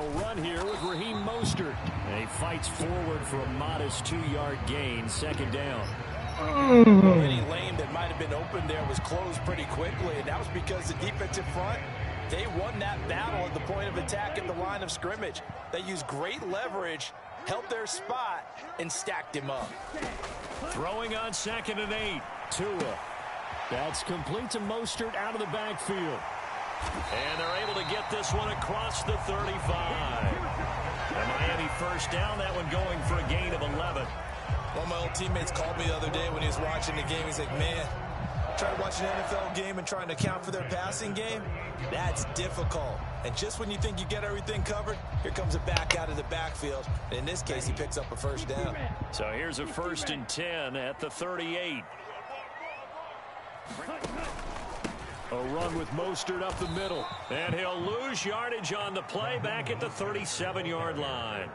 They'll run here with Raheem Mostert. And he fights forward for a modest 2-yard gain, second down. Any lane that might have been open there was closed pretty quickly, and that was because the defensive front, they won that battle at the point of attack at the line of scrimmage. They used great leverage, held their spot, and stacked him up. Throwing on 2nd and 8. Tua. That's complete to Mostert out of the backfield. And they're able to get this one across the 35. And Miami first down, that one going for a gain of 11. One of my old teammates called me the other day when he was watching the game. He's like, man, trying to watch an NFL game and trying to account for their passing game, that's difficult. And just when you think you get everything covered, here comes a back out of the backfield. And in this case, he picks up a first down. So here's a 1st and 10 at the 38. A run with Mostert up the middle. And he'll lose yardage on the play back at the 37-yard line.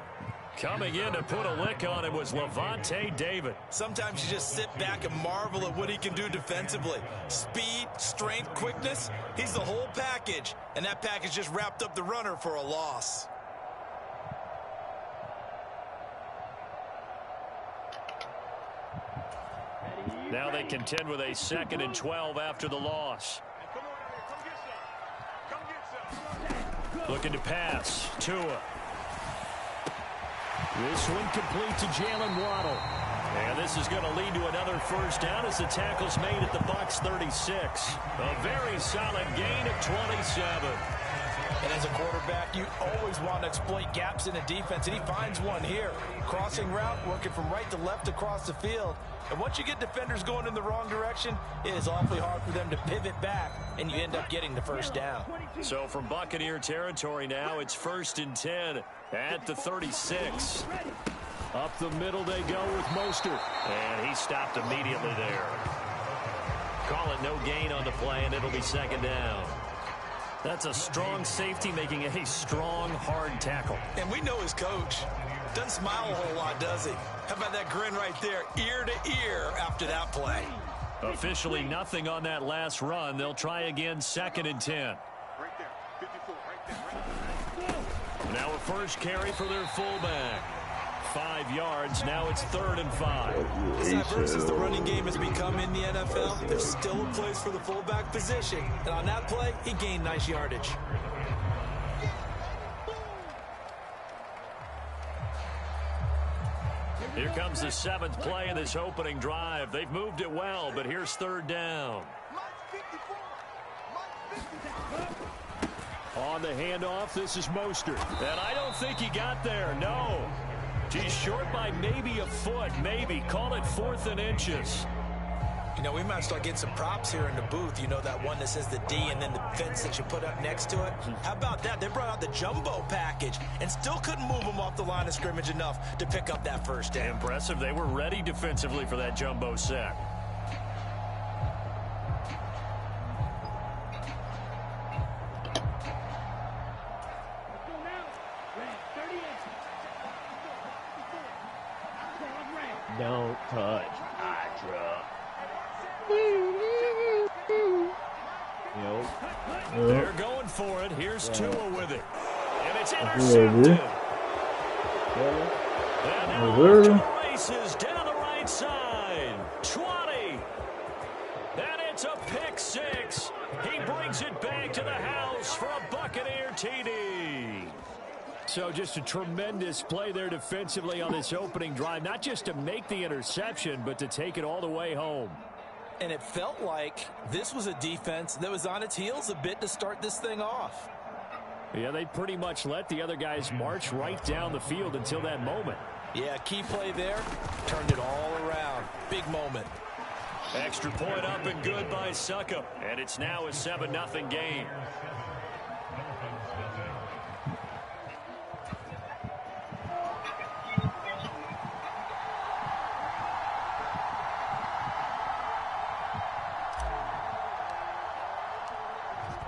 Coming in to put a lick on it was Levante David. Sometimes you just sit back and marvel at what he can do defensively. Speed, strength, quickness. He's the whole package. And that package just wrapped up the runner for a loss. Now they contend with a 2nd and 12 after the loss. Looking to pass. Tua. This one complete to Jalen Waddle. And this is going to lead to another first down as the tackle's made at the Bucs 36. A very solid gain of 27. And as a quarterback, you always want to exploit gaps in a defense, and he finds one here. Crossing route, working from right to left across the field. And once you get defenders going in the wrong direction, it is awfully hard for them to pivot back, and you end up getting the first down. So from Buccaneer territory now, it's 1st and 10 at the 36. Up the middle they go with Mostert. And he stopped immediately there. Call it no gain on the play, and it'll be 2nd down. That's a strong safety making a strong, hard tackle. And we know his coach. Doesn't smile a whole lot, does he? How about that grin right there, ear to ear after that play? Officially nothing on that last run. They'll try again, 2nd and 10. Right there, 54, right there. Now a first carry for their fullback. 5 yards. Now it's 3rd and 5. As diverse as the running game has become in the NFL, there's still a place for the fullback position. And on that play, he gained nice yardage. Here comes the 7th play in this opening drive. They've moved it well, but here's 3rd down. On the handoff, this is Mostert. And I don't think he got there, no. He's short by maybe a foot, maybe. Call it 4th and inches. You know, we might start getting some props here in the booth. You know, that one that says the D and then the fence that you put up next to it? How about that? They brought out the jumbo package and still couldn't move them off the line of scrimmage enough to pick up that first down. Impressive. They were ready defensively for that jumbo sack. Don't touch my truck. They're going for it. Here's Tua with it. And it's intercepted. And now off to the races down the right side. 20. And it's a pick 6. He brings it back to the house for a Buccaneer TD. So just a tremendous play there defensively on this opening drive. Not just to make the interception, but to take it all the way home. And it felt like this was a defense that was on its heels a bit to start this thing off. Yeah, they pretty much let the other guys march right down the field until that moment. Yeah, key play there. Turned it all around. Big moment. Extra point up and good by Suckup. And it's now a 7-0 game.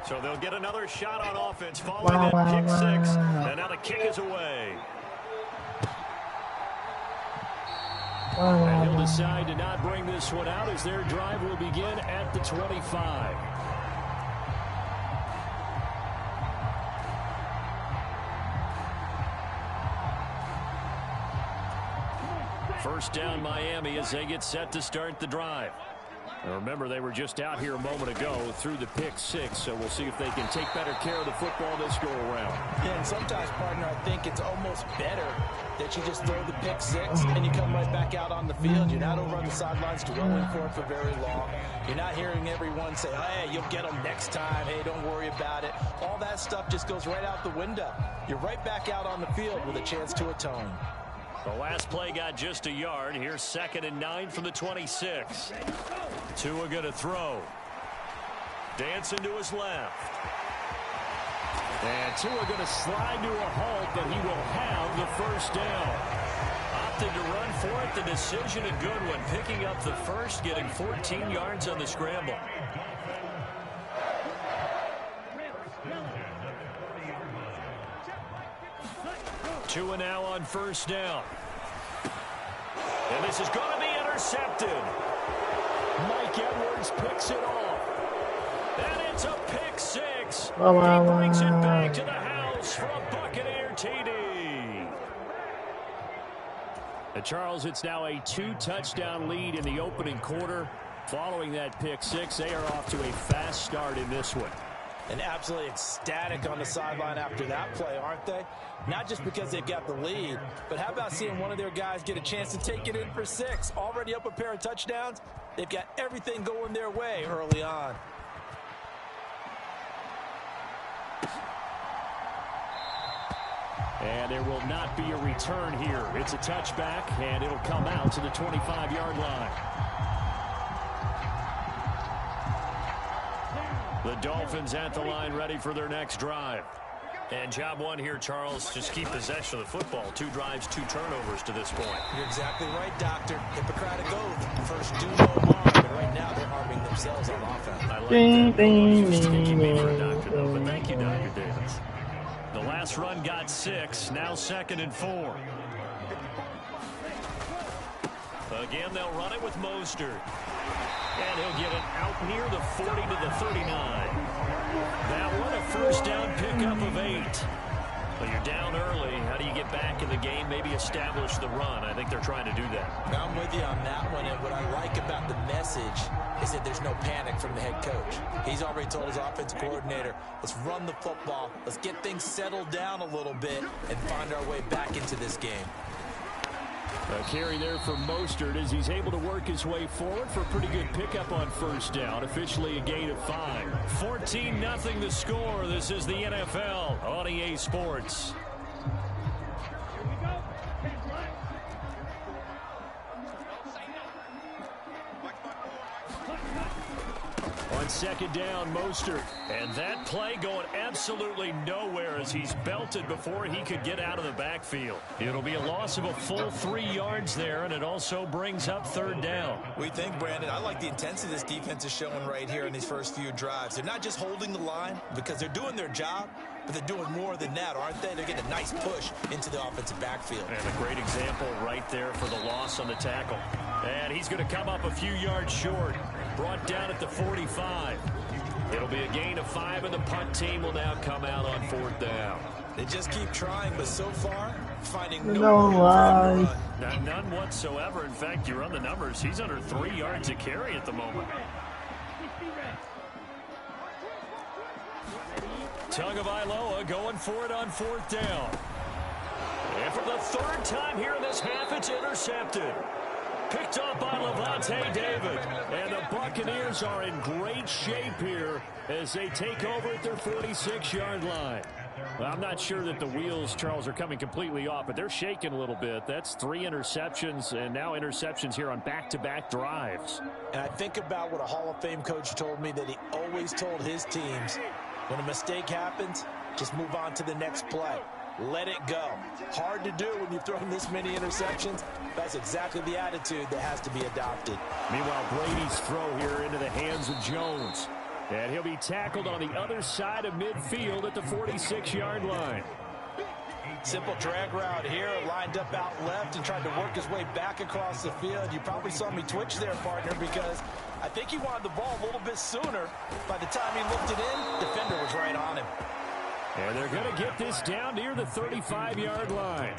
So they'll get another shot on offense following that kick 6. And now the kick is away. And he'll decide to not bring this one out as their drive will begin at the 25. First down Miami as they get set to start the drive. Now remember, they were just out here a moment ago through the pick 6, so we'll see if they can take better care of the football this go around. Yeah, and sometimes, partner, I think it's almost better that you just throw the pick 6 and you come right back out on the field. You're not over on the sidelines dwelling for it for very long. You're not hearing everyone say, hey, you'll get them next time. Hey, don't worry about it. All that stuff just goes right out the window. You're right back out on the field with a chance to atone. The last play got just a yard. Here's 2nd and 9 from the 26. Tua going to throw. Dancing to his left. And Tua going to slide to a halt, but he will have the first down. Opted to run for it. The decision a good one. Picking up the first, getting 14 yards on the scramble. Tua now on first down. And this is going to be intercepted. Mike Edwards picks it off. And it's a pick 6. He brings it back to the house for a Buccaneer TD. And Charles, it's now a 2-touchdown lead in the opening quarter. Following that pick 6, they are off to a fast start in this one. And absolutely ecstatic on the sideline after that play, aren't they? Not just because they've got the lead, but how about seeing one of their guys get a chance to take it in for 6? Already up a pair of touchdowns. They've got everything going their way early on. And there will not be a return here. It's a touchback, and it'll come out to the 25-yard line. The Dolphins at the line, ready for their next drive. And job one here, Charles, just keep possession of the football. 2 drives, 2 turnovers to this point. You're exactly right, Doctor. Hippocratic oath. First, do no harm. But right now, they're harming themselves on offense. I like that. Nobody's taking me for a doctor, though. But thank you, Dr. Davis. The last run got 6. Now 2nd and 4. Again, they'll run it with Mostert. And he'll get it out near the 40 to the 39. That one a first down pickup of 8. Well, you're down early. How do you get back in the game? Maybe establish the run. I think they're trying to do that. I'm with you on that one. And what I like about the message is that there's no panic from the head coach. He's already told his offensive coordinator, let's run the football. Let's get things settled down a little bit and find our way back into this game. A carry there for Mostert as he's able to work his way forward for a pretty good pickup on first down. Officially a gain of 5. 14-0 the score. This is the NFL on EA Sports. On 2nd down, Mostert. And that play going absolutely nowhere as he's belted before he could get out of the backfield. It'll be a loss of a full 3 yards there, and it also brings up 3rd down. We think, Brandon, I like the intensity this defense is showing right here in these first few drives. They're not just holding the line because they're doing their job, but they're doing more than that, aren't they? They're getting a nice push into the offensive backfield. And a great example right there for the loss on the tackle. And he's going to come up a few yards short. Brought down at the 45. It'll be a gain of 5, and the punt team will now come out on 4th down. They just keep trying, but so far, finding no run. None whatsoever. In fact, you run the numbers. He's under 3 yards a carry at the moment. Tagovailoa going for it on 4th down. And for the 3rd time here in this half, it's intercepted. Picked up by Levante David. And the Buccaneers are in great shape here as they take over at their 46-yard line. Well, I'm not sure that the wheels, Charles, are coming completely off, but they're shaking a little bit. That's 3 interceptions, and now interceptions here on back-to-back drives. And I think about what a Hall of Fame coach told me that he always told his teams, when a mistake happens, just move on to the next play. Let it go. Hard to do when you've thrown this many interceptions. That's exactly the attitude that has to be adopted. Meanwhile, Brady's throw here into the hands of Jones. And he'll be tackled on the other side of midfield at the 46-yard line. Simple drag route here, lined up out left and tried to work his way back across the field. You probably saw me twitch there, partner, because I think he wanted the ball a little bit sooner. By the time he looked it in, defender was right on him. And they're going to get this down near the 35-yard line.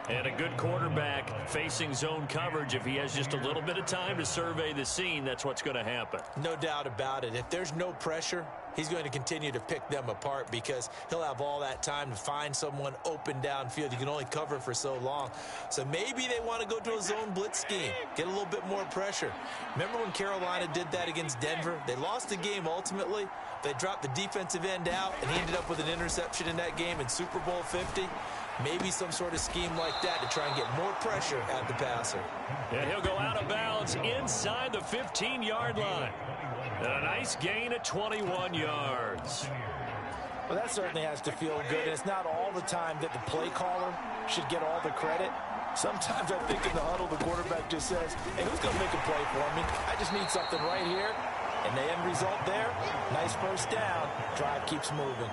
And a good quarterback facing zone coverage. If he has just a little bit of time to survey the scene, that's what's going to happen. No doubt about it. If there's no pressure, he's going to continue to pick them apart because he'll have all that time to find someone open downfield. You can only cover for so long. So maybe they want to go to a zone blitz scheme, get a little bit more pressure. Remember when Carolina did that against Denver? They lost the game ultimately. They dropped the defensive end out, and he ended up with an interception in that game in Super Bowl 50. Maybe some sort of scheme like that to try and get more pressure at the passer. And he'll go out of bounds inside the 15-yard line. And a nice gain at 21 yards. Well, that certainly has to feel good. And it's not all the time that the play caller should get all the credit. Sometimes I think in the huddle, the quarterback just says, hey, who's going to make a play for me? I just need something right here. And the end result there, nice first down. Drive keeps moving.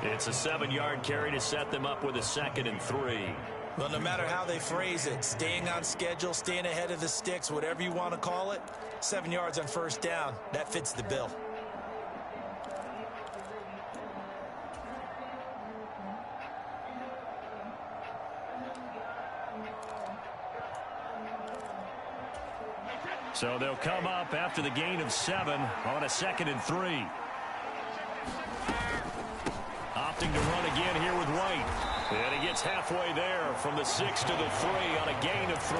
It's a 7-yard carry to set them up with a 2nd and 3. Well, no matter how they phrase it, staying on schedule, staying ahead of the sticks, whatever you want to call it, 7 yards on first down, that fits the bill. So they'll come up after the gain of 7 on a 2nd and 3. Opting to run again here with White. And he gets halfway there from the 6 to the 3 on a gain of 3.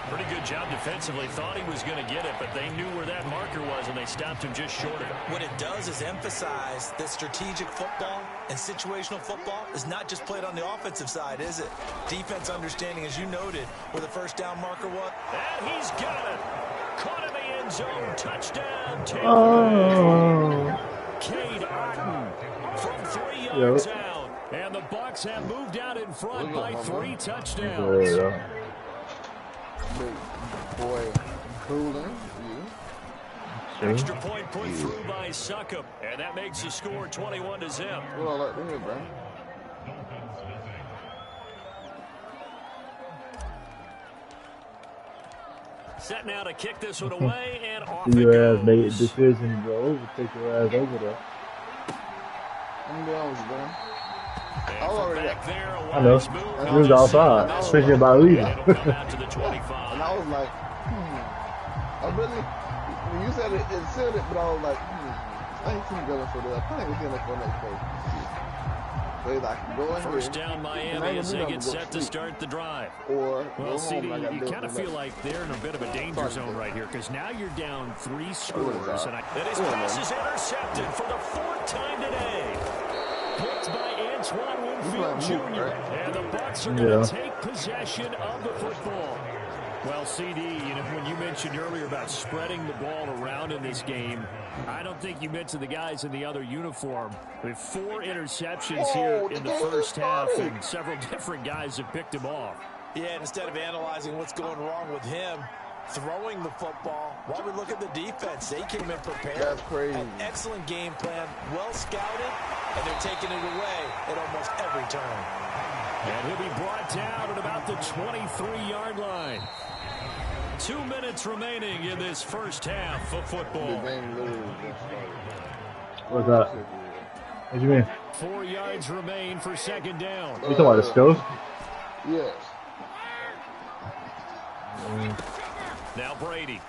Pretty good job defensively. Thought he was going to get it, but they knew where that marker was, and they stopped him just short of it. What it does is emphasize that strategic football and situational football is not just played on the offensive side, is it? Defense understanding, as you noted, where the first down marker was. And he's got it. Caught in the end zone. Touchdown. Cade Otton from 3 yards out. And the Bucs have moved out in front by 3 touchdowns. Boy, cooling. Extra point put through by Succop, and that makes the score 21-0. Well, I like that, bro. Set now to kick this one away, and off your it ass goes. make a decision to go over, take your ass over there. I'm down, bro. Back there, I know. It was outside, especially about leaving. And I was like, I really, when you said it, it said it, but I was like, I ain't seen going for that. I ain't seen it for next play. So he's like, go in First down Miami as they get set to start the drive. Or well, CD, you kind of feel like they're in a bit of a danger zone right here because now you're down 3 scores. And his pass is intercepted for the 4th time today. Picked by Antoine Winfield Jr. And the Bucs are going to take possession of the football. Well, CD, when you mentioned earlier about spreading the ball around in this game, I don't think you mentioned the guys in the other uniform. With 4 interceptions here in the first half, and several different guys have picked him off. Yeah, and instead of analyzing what's going wrong with him, throwing the football, while we look at the defense, they came in prepared. That's crazy. An excellent game plan, well scouted, and they're taking it away at almost every turn. And he'll be brought down at about the 23-yard line. 2 minutes remaining in this first half of football. What's that? What do you mean? 4 yards remain for 2nd down. You talking about the scope? Yes. Now Brady.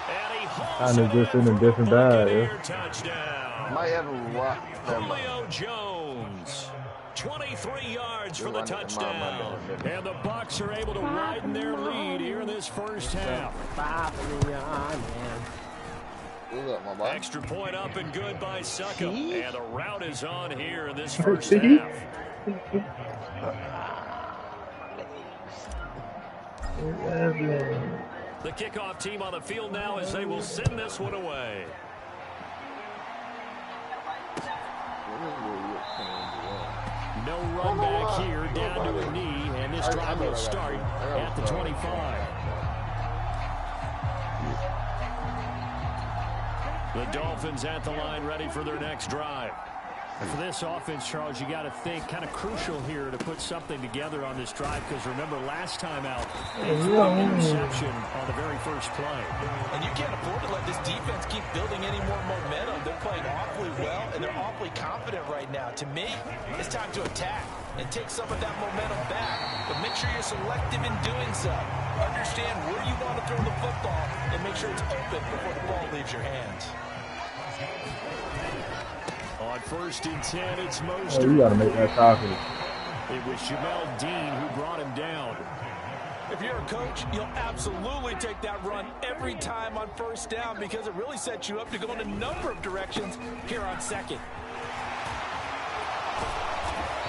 And he Kind of just in a different bag. Touchdown. Might have a rock. Julio Jones. 23 yards for the touchdown. And the Bucs are able to widen their lead here in this first half. Extra point up and good by Succop. And the route is on here in this first half. The kickoff team on the field now as they will send this one away. No run back here, down to a knee, and this drive will start at the 25. The Dolphins at the line ready for their next drive. For this offense, Charles, you got to think kind of crucial here to put something together on this drive because remember last time out, they threw an interception on the very first play. And you can't afford to let this defense keep building any more momentum. They're playing awfully well, and they're awfully confident right now. To me, it's time to attack and take some of that momentum back, but make sure you're selective in doing so. Understand where you want to throw the football and make sure it's open before the ball leaves your hands. On 1st and 10, it's Mostert. Oh, you got to make that tackle. It was Jamel Dean who brought him down. If you're a coach, you'll absolutely take that run every time on 1st down because it really sets you up to go in a number of directions here on 2nd.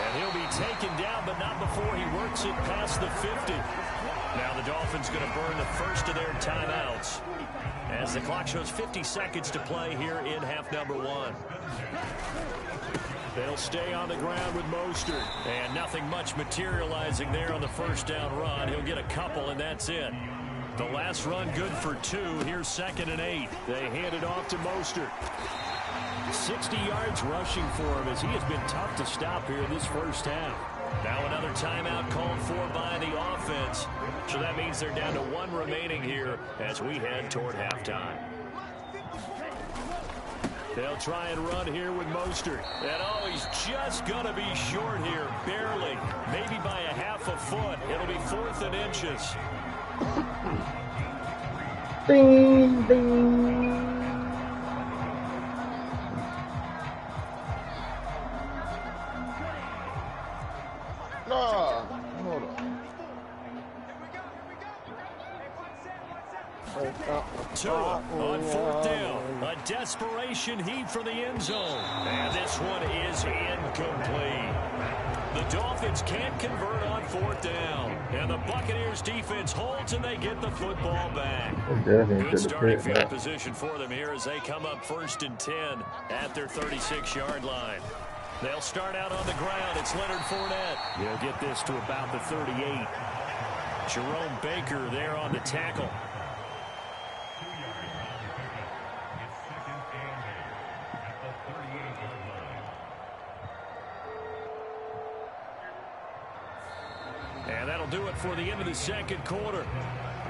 And he'll be taken down, but not before he works it past the 50. Now the Dolphins going to burn the first of their timeouts as the clock shows 50 seconds to play here in half number 1. They'll stay on the ground with Mostert. And nothing much materializing there on the 1st down run. He'll get a couple, and that's it. The last run good for 2. Here's 2nd and 8. They hand it off to Mostert. 60 yards rushing for him as he has been tough to stop here in this first half. Now another timeout called for by the offense. So that means they're down to 1 remaining here as we head toward halftime. They'll try and run here with Mostert. And oh, he's just going to be short here, barely. Maybe by a half a foot. It'll be 4th and inches. Ding, ding. No, hold on. 2 on 4th down. A desperation heave for the end zone. And this one is incomplete. The Dolphins can't convert on 4th down. And the Buccaneers defense holds and they get the football back. Good starting field position for them here as they come up 1st and 10 at their 36-yard line. They'll start out on the ground. It's Leonard Fournette. He'll get this to about the 38. Jerome Baker there on the tackle. And that'll do it for the end of the 2nd quarter.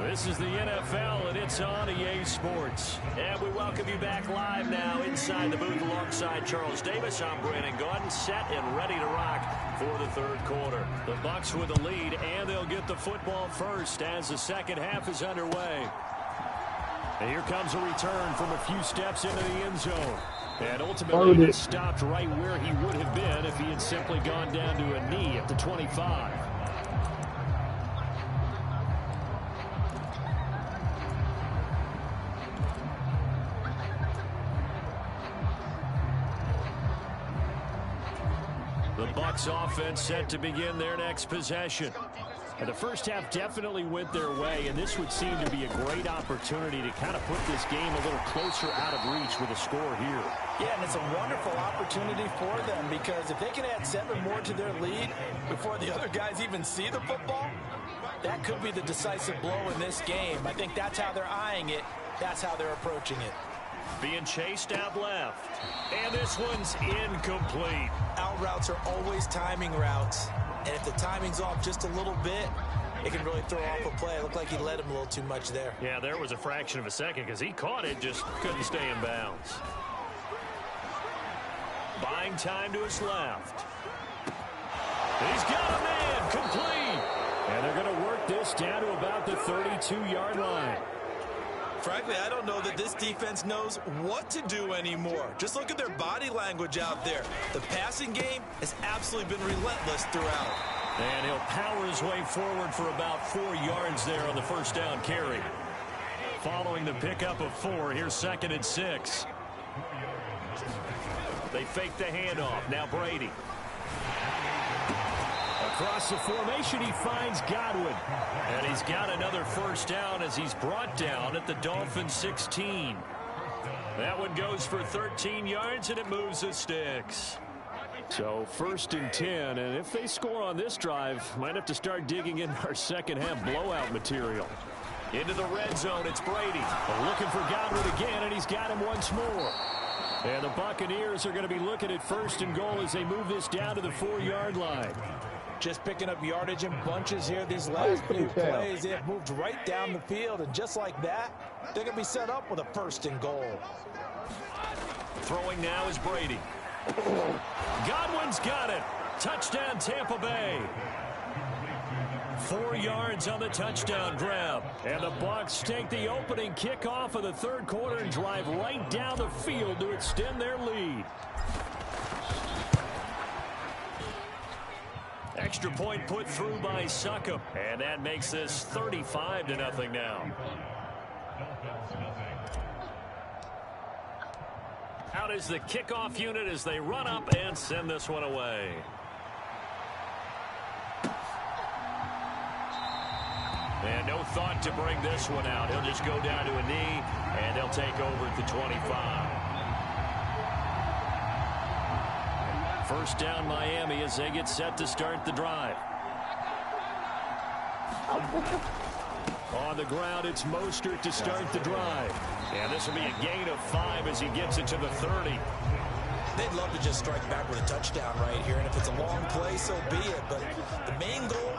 This is the NFL, and it's on EA Sports. And we welcome you back live now inside the booth alongside Charles Davis. I'm Brandon Gaudin, set and ready to rock for the 3rd quarter. The Bucs with the lead, and they'll get the football first as the 2nd half is underway. And here comes a return from a few steps into the end zone. And ultimately, he stopped right where he would have been if he had simply gone down to a knee at the 25. The Bucs offense set to begin their next possession. And the first half definitely went their way, and this would seem to be a great opportunity to kind of put this game a little closer out of reach with a score here. Yeah, and it's a wonderful opportunity for them because if they can add 7 more to their lead before the other guys even see the football, that could be the decisive blow in this game. I think that's how they're eyeing it. That's how they're approaching it. Being chased out left. And this one's incomplete. Out routes are always timing routes. And if the timing's off just a little bit, it can really throw off a play. It looked like he led him a little too much there. Yeah, there was a fraction of a second because he caught it, just couldn't stay in bounds. Buying time to his left. He's got a man, complete. And they're going to work this down to about the 32-yard line. Frankly, I don't know that this defense knows what to do anymore. Just look at their body language out there. The passing game has absolutely been relentless throughout. And he'll power his way forward for about 4 yards there on the 1st down carry. Following the pickup of 4, here's 2nd and 6. They fake the handoff. Now Brady. Across the formation, he finds Godwin. And he's got another 1st down as he's brought down at the Dolphins 16. That one goes for 13 yards, and it moves the sticks. So 1st and 10, and if they score on this drive, might have to start digging in our 2nd half blowout material. Into the red zone, it's Brady. Looking for Godwin again, and he's got him once more. And the Buccaneers are going to be looking at 1st and goal as they move this down to the 4-yard line. Just picking up yardage in bunches here. These last few plays, they have moved right down the field. And just like that, they're going to be set up with a 1st and goal. Throwing now is Brady. Godwin's got it. Touchdown, Tampa Bay. 4 yards on the touchdown grab. And the Bucs take the opening kickoff of the 3rd quarter and drive right down the field to extend their lead. Extra point put through by Succop. And that makes this 35-0 now. Out is the kickoff unit as they run up and send this one away. And no thought to bring this one out. He'll just go down to a knee, and they'll take over at the 25. 1st down Miami as they get set to start the drive. On the ground, it's Mostert to start the drive. And this will be a gain of 5 as he gets it to the 30. They'd love to just strike back with a touchdown right here, and if it's a long play, so be it. But the main goal,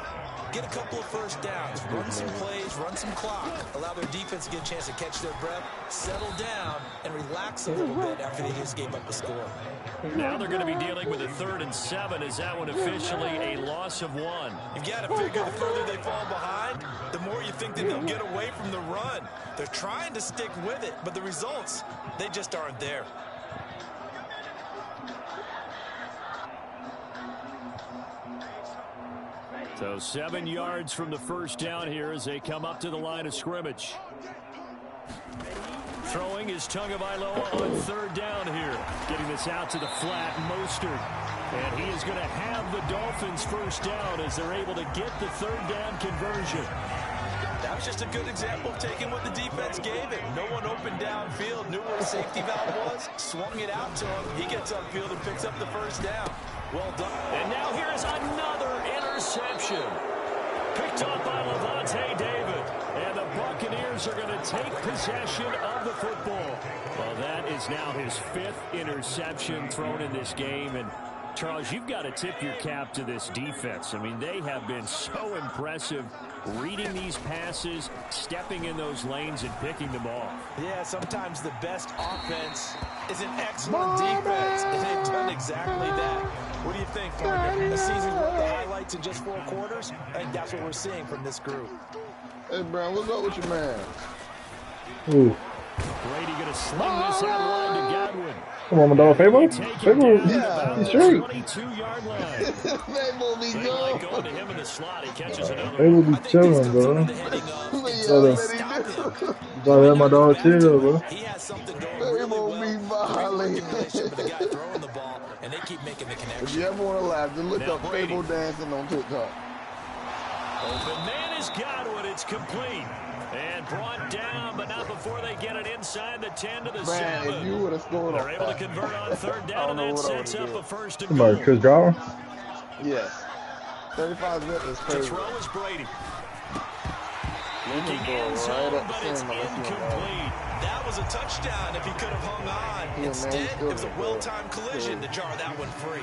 get a couple of 1st downs, run some plays, run some clock, allow their defense to get a chance to catch their breath, settle down, and relax a little bit after they just gave up a score. Now they're going to be dealing with a 3rd and 7. Is that one officially a loss of 1? You've got to figure the further they fall behind, the more you think that they'll get away from the run. They're trying to stick with it, but the results, they just aren't there. So 7 yards from the 1st down here as they come up to the line of scrimmage. Throwing is Tagovailoa on 3rd down here. Getting this out to the flat, Mostert. And he is going to have the Dolphins 1st down as they're able to get the 3rd down conversion. That was just a good example of taking what the defense gave it. No one open downfield, knew where the safety valve was, swung it out to him. He gets upfield and picks up the 1st down. Well done. And now here is another interception. Picked up by Levante David. And the Buccaneers are going to take possession of the football. Well, that is now his 5th interception thrown in this game. And Charles, you've got to tip your cap to this defense. I mean, they have been so impressive reading these passes, stepping in those lanes, and picking them off. Yeah, sometimes the best offense is an excellent defense, and they've done exactly that. What do you think, partner? A season's worth of highlights in just 4 quarters? I think that's what we're seeing from this group. Hey, Brown, what's up with your man? Ooh. Brady going to sling this out line to Godwin. Come on, my dog. Fable? Fable, he's straight. 22-yard line. Fable be They good. like going to him in the slot. He catches another Fable one. be chilling, bro. Gotta let my dog chill, bro. He has something going really well. Great relationship with the guy throwing the ball, and they keep making the If connection. you ever want to laugh, just look Now up Brady. Fable dancing on TikTok. Open man is Godwin. It's complete. And brought down, but not before they get it inside the 10 to the Man, if 7. you would have scored They're on able to that. convert on 3rd I down, don't and know that what I sets would've up did. a 1st and Somebody, goal. Chris Jarwin? Yes. 35 zip is To crazy. throw is Brady. Let me Looking go end right zone, up but the it's center. Let's see what happens. incomplete. That was a touchdown if he could have hung on. Yeah, man, Instead, still it was a good. well-timed collision to Good. jar that one free.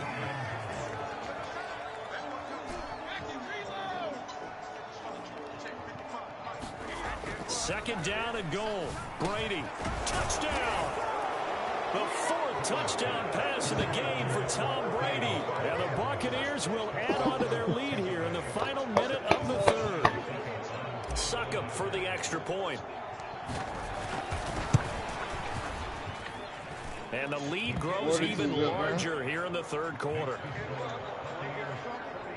Second down and goal. Brady. Touchdown. The 4th touchdown pass of the game for Tom Brady. And the Buccaneers will add on to their lead here in the final minute of the 3rd. Succop for the extra point. And the lead grows even larger here in the 3rd quarter.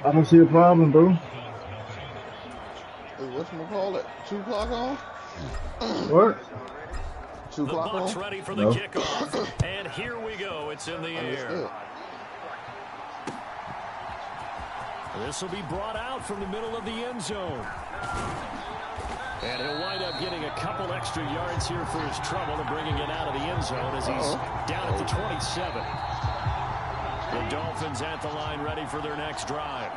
I don't see a problem, bro. Whatchamacallit? 2 o'clock on? What? 2 The o'clock Bucs on? ready for the No. kickoff. And here we go. It's in the air. Understood. This will be brought out from the middle of the end zone. And he'll wind up getting a couple extra yards here for his trouble and bringing it out of the end zone as he's down at the 27. The Dolphins at the line ready for their next drive.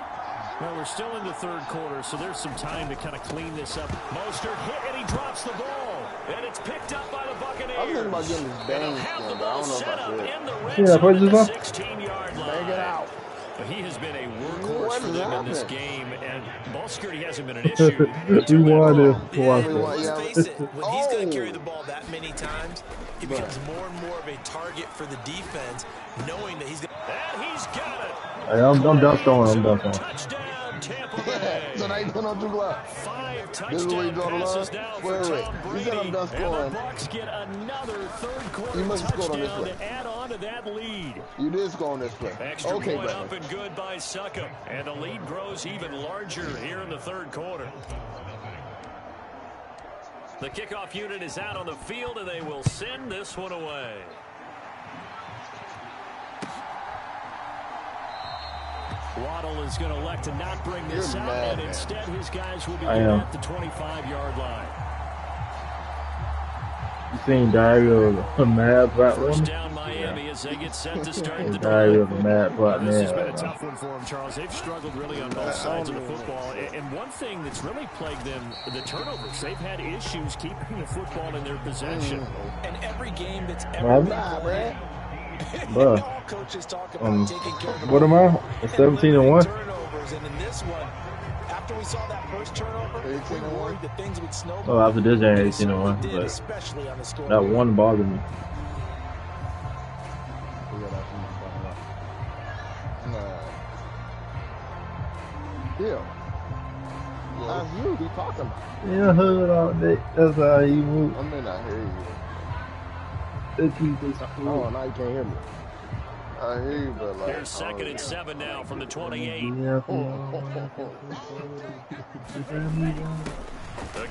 Well, we're still in the 3rd quarter, so there's some time to kind of clean this up. Mostert hit, and he drops the ball. And it's picked up by the I was Buccaneers. thinking about getting this bang skin, but I don't know if I should. Yeah, purchase one. 16-yard line. Bang it out. But he has been a workhorse What for is them in this happening? game, and ball security hasn't been an issue. You won it. Let's face it, when he's going to carry the ball that many times, he becomes more and more of a target for the defense, knowing that he's going to... And he's got it. Hey, I'm done throwing. I'm done throwing. Touchdown, Tampa Bay. So now he's going on 2 blocks. 5 This is where you touchdown draw the line. passes now for Wait. Tom You Brady. said I'm done And scoring. the Bucs get another third quarter You must have scored on this touchdown play. to add on to that lead. You did score on this play. Extra Okay, point brother. up and good by Succop. And the lead grows even larger here in the third quarter. The kickoff unit is out on the field, and they will send this one away. Waddle is going to elect to not bring this out, and instead his guys will be at the 25-yard line. You seen Diary of a Mad Black First Woman? down Miami as they get set to start the Diary drive. of a Mad Black Man. This has been a tough one for them, Charles. They've struggled really on both sides of the football. And one thing that's really plagued them, the turnovers. They've had issues keeping the football in their possession. And every game that's ever been played, Bro. all coaches talk about taking care of the What am I? 17-1. turnovers. And in this one, after we saw that first turnover, we worried that things would snowball. Oh, after this, I They ain't certainly 18-1, did, but especially on the score. that one bothered me. Yeah. That's you he talking about. Yeah, hood all day. That's how he moved. I may not hear you. Oh, now you can't hear me. I hear you, but like... Here's 2nd and 7 now from the 28. A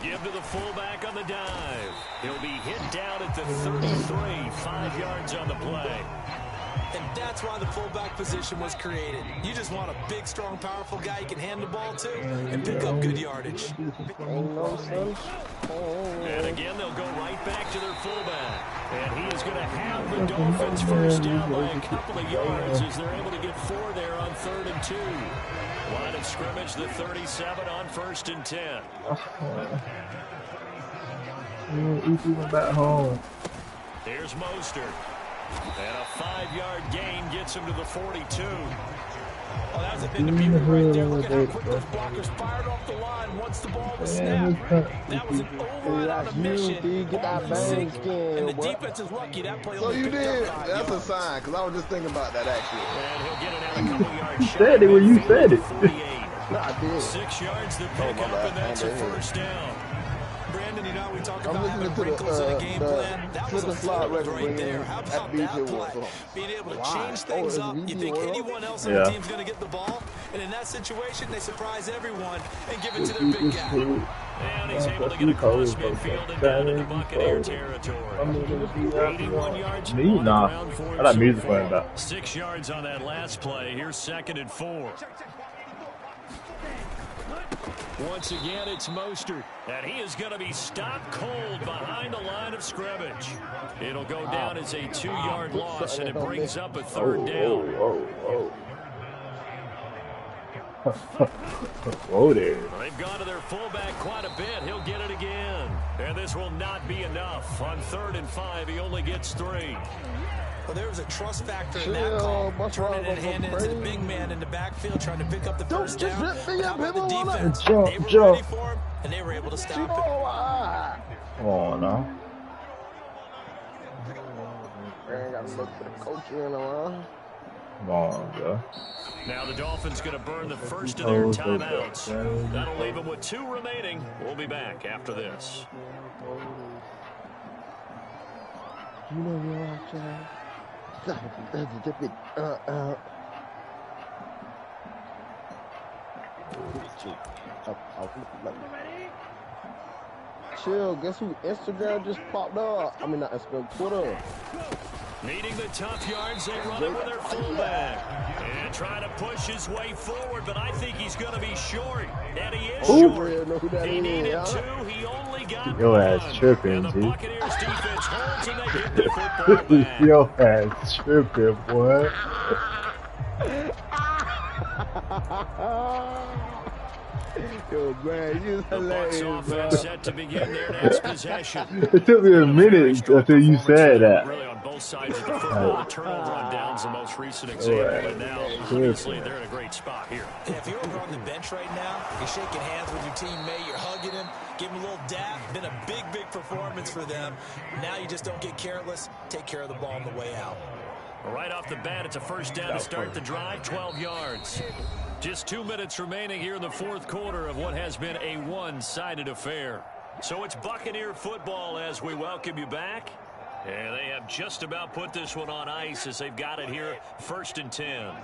give to the fullback on the dive. He'll be hit down at the 33, 5 yards on the play. And that's why the fullback position was created. You just want a big, strong, powerful guy you can hand the ball to and pick up good yardage. And again, they'll go right back to their fullback. And he is going to have the Dolphins first down by a couple of yards as they're able to get 4 there on 3rd and 2. Line of scrimmage, the 37 on 1st and 10. Back home. Here's Mostert. And a 5-yard gain gets him to the 42. Oh, that was a bit of beauty right there. Look at how quick those blockers fired off the line once the ball was snapped. That was an override on a mission. And the defense is lucky that play So only you picked did. up 5 That's a yards. sign, because I was just thinking about that actually. And he'll get it out a couple yards. You said it when you said it. 48. I did. 6 yards to pick up, and that's a first down. Brandon, you know how we talk I'm about listening having to wrinkles in a game plan? That was slip a and slide footnote record right there. How at about BJ that Wolf. play? Being able to Why? change things Oh, up. it's You think VP anyone else on the team's going to get the ball? And in that situation, they surprise everyone and give it to their big guy. And he's able to get across midfield and down into Buccaneer territory. 81 yards Me? on Nah. the ground for I got him music so playing far. back. 6 yards on that last play. Here's 2nd and 4. Once again, it's Mostert, and he is going to be stopped cold behind the line of scrimmage. It'll go down as a 2-yard loss, and it brings up a 3rd down. Whoa there. They've gone to their fullback quite a bit. He'll get it again. And this will not be enough. On 3rd and 5, he only gets 3. Well, there was a trust factor in that call. Turning it and handing it to the big man in the backfield, trying to pick up the first down. But how about the defense? They were ready for him, and they were able to stop it. Oh, no. Got to look for the coach in a while. Come on, bro. Now the Dolphins going to burn the first of their timeouts. That'll leave them with 2 remaining. We'll be back after this. You know you're all child. Chill, guess who Instagram just popped up? I mean, not Instagram, Twitter. Needing the tough yards, they run it with their fullback. And trying to push his way forward, but I think he's going to be short. And he is short. He needed 2. He only got 1. Your ass tripping, and the dude. Buccaneers defense holds, and they get the football back. Your ass tripping, boy. Yo, man, you The Bucs hilarious, offense bro. set to begin their next possession. It took me a minute until you said that. Really on both sides of the football. The turnover on downs the most recent example, and now obviously they're in a great spot here. And if you're over on the bench right now, you're shaking hands with your teammate, you're hugging him, give him a little dap. Been a big, big performance for them. Now you just don't get careless. Take care of the ball on the way out. Right off the bat, it's a first down to start the drive, 12 yards. Just 2 minutes remaining here in the fourth quarter of what has been a one-sided affair. So it's Buccaneer football as we welcome you back. And they have just about put this one on ice as they've got it here, 1st and 10.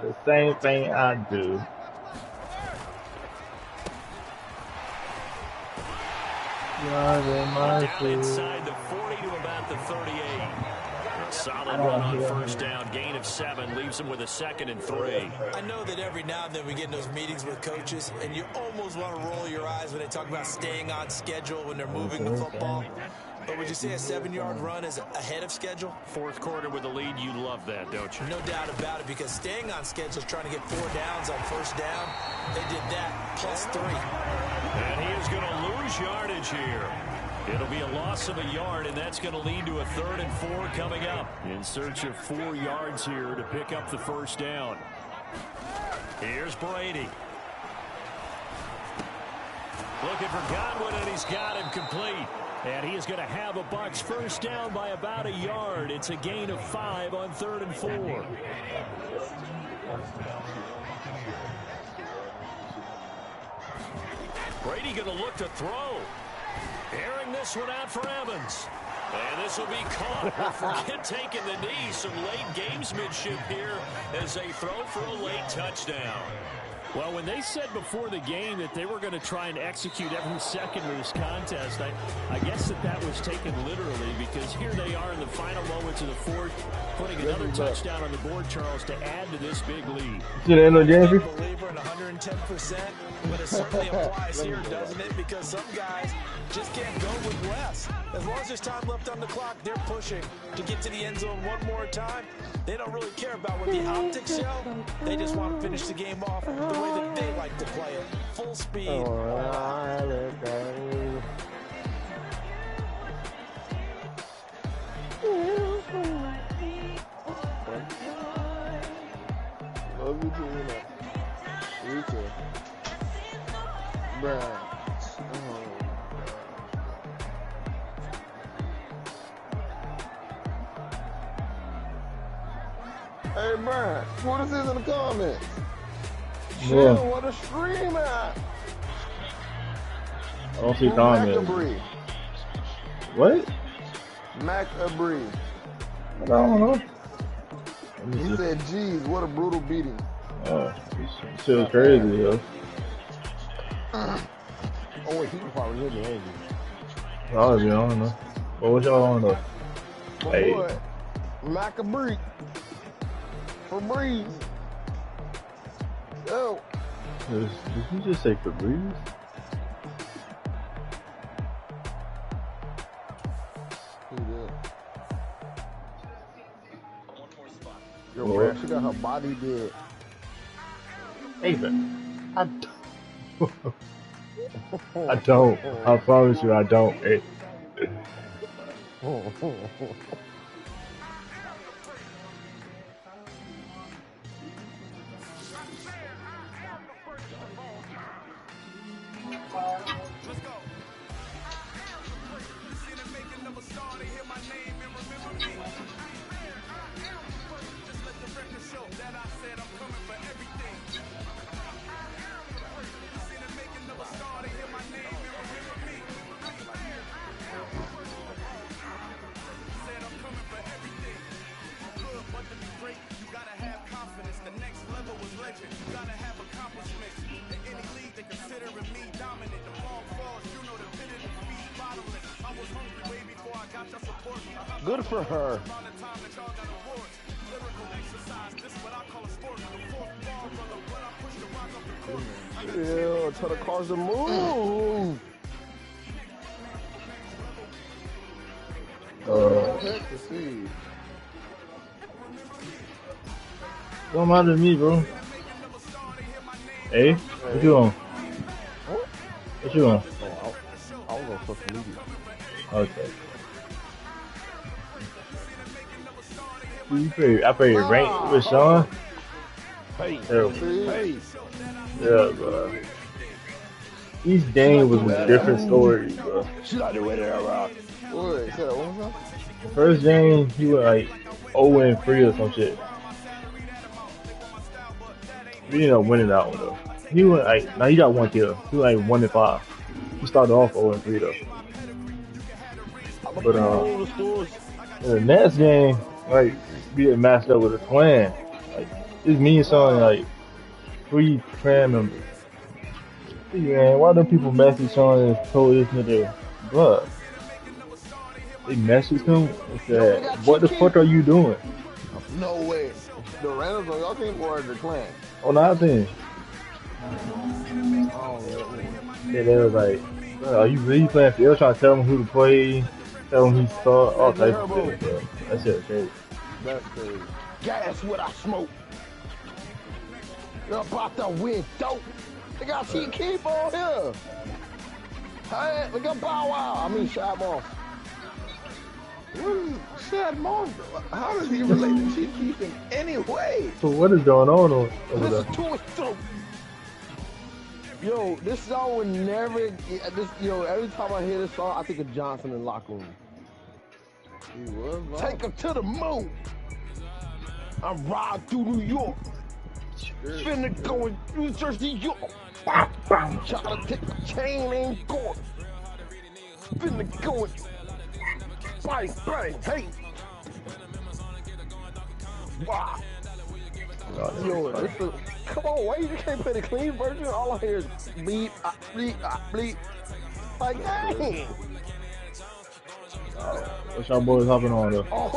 The same thing I do. Down inside the 40 to about the 38. A solid run on first down. Gain of 7 leaves them with a 2nd and 3. I know that every now and then we get in those meetings with coaches, and you almost want to roll your eyes when they talk about staying on schedule when they're moving the football. But would you say a 7-yard run is ahead of schedule? Fourth quarter with the lead, you love that, don't you? No doubt about it, because staying on schedule is trying to get 4 downs on first down. They did that, plus 3. And he is going to lose yardage here. It'll be a loss of a yard, and that's going to lead to a 3rd and 4 coming up. In search of 4 yards here to pick up the first down. Here's Brady. Looking for Godwin, and he's got him complete. And he is going to have a Bucs first down by about a yard. It's a gain of 5 on 3rd and 4. Brady going to look to throw. Airing this one out for Evans. And this will be caught. Forget taking the knee. Some late gamesmanship here as they throw for a late touchdown. Well, when they said before the game that they were going to try and execute every second of this contest, I guess that was taken literally, because here they are in the final moments of the fourth, putting another touchdown on the board, Charles, to add to this big lead. You know, James? Believer in 110%, but it certainly applies here, doesn't it? Because some guys just can't go with less. As long as there's time left on the clock, they're pushing to get to the end zone one more time. They don't really care about what the optics show. They just want to finish the game off the way that they like to play it. Full speed. Love you too, you too. Bruh. Hey, Brian, what is this in the comments? Yeah. Chill, what a stream at? I don't see comments. Macabrie. What? Macabrie. I don't know. He said, geez, what a brutal beating. Oh, this shit was crazy, yo. Oh, wait, he can probably hit me, ain't he? Probably, I don't know. But what y'all on though? My Hey. boy, Macabrie. Febreze. Yo. Did you just say Febreze? He did. Yo, What? man, she got her body dead. Hey, man. I don't. I don't. I promise you, I don't. Hey. Good for her. Yeah, try to cause a move. Heck to see. Don't matter to me, bro. Hey, what you on? What you on? Oh, I was on social media. Okay. I played ranked with Sean. Hey, Terrible. hey. Yeah, bro. Each game was a different story, bro. She like the way that I rock. Wait, say that one more time? The first game, he went like 0 and 3 or some shit. We ended up winning that one though. He went like, now he got 1 kill. He went like 1 and 5. He started off 0 and 3 though. But the next game, like, we get matched up with a clan. Like, it's me and Sean, like 3 clan members. Hey, man, why don't people message Sean and told this nigga, bruh? They messaged him and said, what the fuck are you doing? No way. The randoms on y'all team or the clan? On our team. Oh, Yeah, they was like, bro, are you really playing? They were trying to tell him who to play, tell him he saw all types of shit, bro. That shit was crazy. that's crazy. Gas what I smoke. You're about to win dope. They got Chief Keef on here. Hey, we got Bow Wow. I mean, Shad Moss. What is Shad Moss? How does he relate to Chief Keef in any way? So what is going on over there? Listen to his throat. Yo, this song would never. Every time I hear this song, I think of Johnson in Locker Room. He was, man. Take him to the moon. I'm riding through New York. Finna go in New Jersey, York. Try to take the chain, ain't going. Finna go in. Bang, bang, hey. Wow. Yo, come on, why you can't play the clean version? All I hear is bleep, bleep, bleep. Like, dang. What's y'all boys hopping on though? Oh,